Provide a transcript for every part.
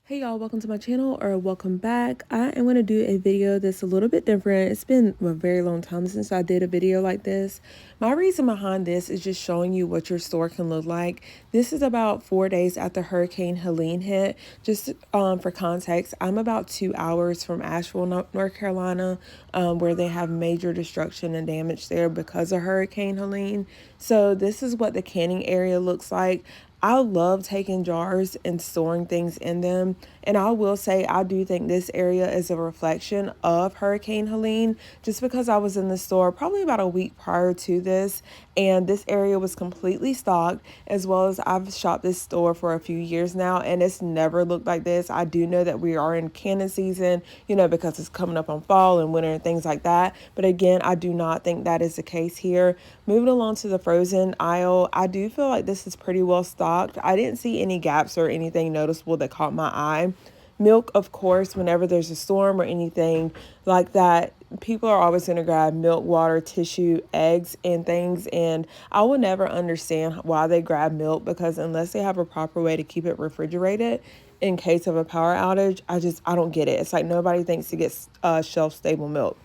Hey y'all, welcome to my channel or welcome back. I am going to do a video that's a little bit different. It's been a very long time since I did a video like this. My reason behind this is just showing you what your store can look like. This is about 4 days after Hurricane Helene hit. Just for context, I'm about 2 hours from Asheville, North Carolina, where they have major destruction and damage there because of Hurricane Helene. So this is what the canning area looks like. I love taking jars and storing things in them. And I will say, I do think this area is a reflection of Hurricane Helene, just because I was in the store probably about a week prior to this, and this area was completely stocked, as well as I've shopped this store for a few years now, and it's never looked like this. I do know that we are in canning season, because it's coming up on fall and winter and things like that. But again, I do not think that is the case here. Moving along to the frozen aisle, I do feel like this is pretty well stocked. I didn't see any gaps or anything noticeable that caught my eye. Milk, of course, whenever there's a storm or anything like that, people are always going to grab milk, water, tissue, eggs, and things. And I will never understand why they grab milk, because unless they have a proper way to keep it refrigerated in case of a power outage, I don't get it. It's like nobody thinks to get shelf stable milk.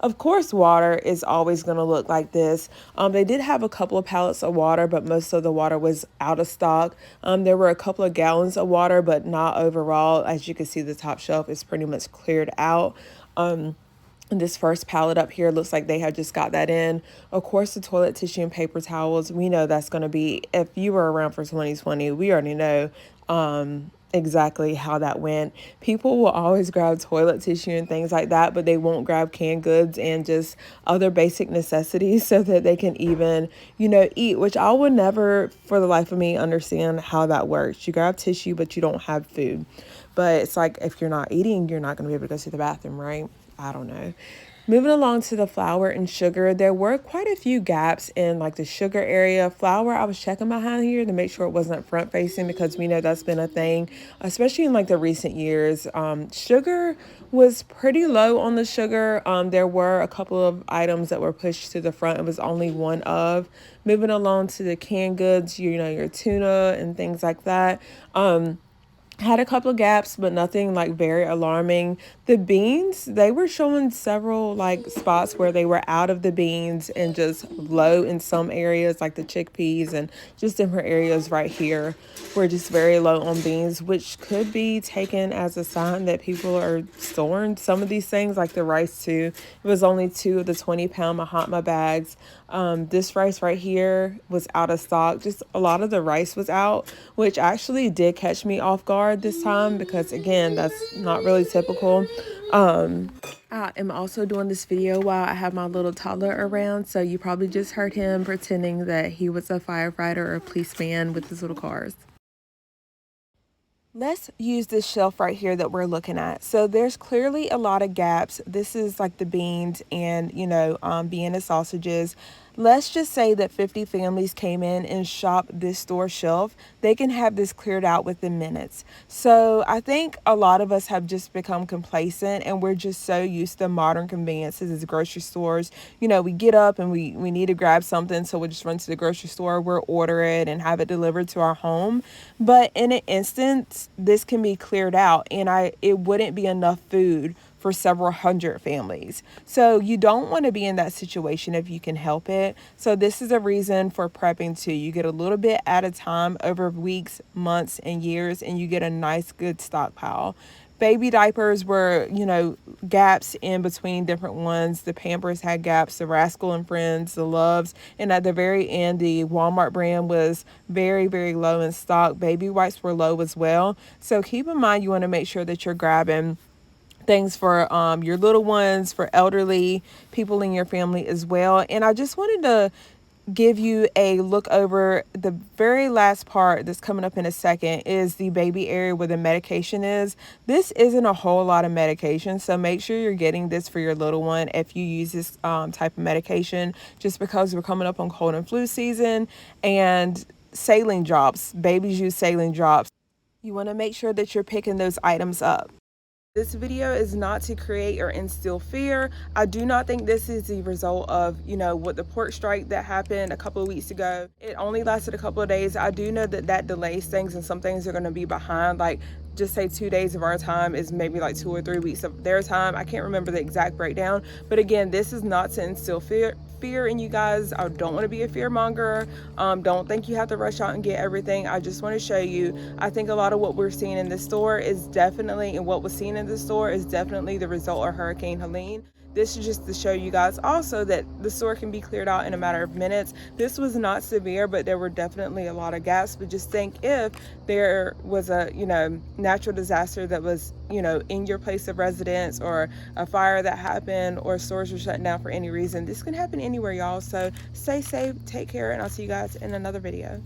Of course, water is always going to look like this. They did have a couple of pallets of water, but most of the water was out of stock. There were a couple of gallons of water, but not overall. As you can see, the top shelf is pretty much cleared out. And this first pallet up here looks like they have just got that in. Of course, the toilet tissue and paper towels, we know that's going to be, if you were around for 2020, we already know exactly how that went. People will always grab toilet tissue and things like that, but they won't grab canned goods and just other basic necessities so that they can even, eat, which I would never for the life of me understand how that works. You grab tissue, but you don't have food. But it's like, if you're not eating, you're not going to be able to go to the bathroom, right? I don't know. Moving along to the flour and sugar, there were quite a few gaps in like the sugar area. Flour, I was checking behind here to make sure it wasn't front facing, because we know that's been a thing, especially in like the recent years. Sugar was pretty low on the sugar. There were a couple of items that were pushed to the front. It was only one of. Moving along to the canned goods, your tuna and things like that. Had a couple of gaps, but nothing like very alarming. The beans, they were showing several like spots where they were out of the beans and just low in some areas, like the chickpeas and just different areas right here were just very low on beans, which could be taken as a sign that people are storing some of these things, like the rice too. It was only 2 of the 20-pound Mahatma bags. This rice right here was out of stock. Just a lot of the rice was out, which actually did catch me off guard this time, because again, that's not really typical. I am also doing this video while I have my little toddler around, so you probably just heard him pretending that he was a firefighter or a policeman with his little cars. Let's use this shelf right here that we're looking at. So there's clearly a lot of gaps. This is like the beans and, Vienna sausages. Let's just say that 50 families came in and shopped this store shelf. They can have this cleared out within minutes. So I think a lot of us have just become complacent, and we're just so used to modern conveniences as grocery stores. We get up and we need to grab something, so we just run to the grocery store, we'll order it and have it delivered to our home. But in an instance, this can be cleared out, and it wouldn't be enough food for several hundred families. So you don't want to be in that situation if you can help it. So this is a reason for prepping too. You get a little bit at a time over weeks, months, and years, and you get a nice, good stockpile. Baby diapers were, gaps in between different ones. The Pampers had gaps, the Rascal and Friends, the Loves, and at the very end, the Walmart brand was very, very low in stock. Baby wipes were low as well. So keep in mind, you want to make sure that you're grabbing things for your little ones, for elderly people in your family as well. And I just wanted to give you a look over the very last part that's coming up in a second is the baby area where the medication is. This isn't a whole lot of medication, so make sure you're getting this for your little one if you use this type of medication, just because we're coming up on cold and flu season. And saline drops, babies use saline drops. You want to make sure that you're picking those items up. This video is not to create or instill fear. I do not think this is the result of, what the port strike that happened a couple of weeks ago. It only lasted a couple of days. I do know that delays things, and some things are going to be behind. Like, just say 2 days of our time is maybe like 2 or 3 weeks of their time. I can't remember the exact breakdown, but again, this is not to instill fear in you guys. I don't want to be a fear monger. Don't think you have to rush out and get everything. I just want to show you, I think a lot of what we're seeing in the store is definitely, and what was seen in the store is definitely the result of Hurricane Helene. This is just to show you guys also that the store can be cleared out in a matter of minutes. This was not severe, but there were definitely a lot of gaps. But just think, if there was a, natural disaster that was, in your place of residence, or a fire that happened, or stores were shut down for any reason, this can happen anywhere, y'all. So stay safe, take care, and I'll see you guys in another video.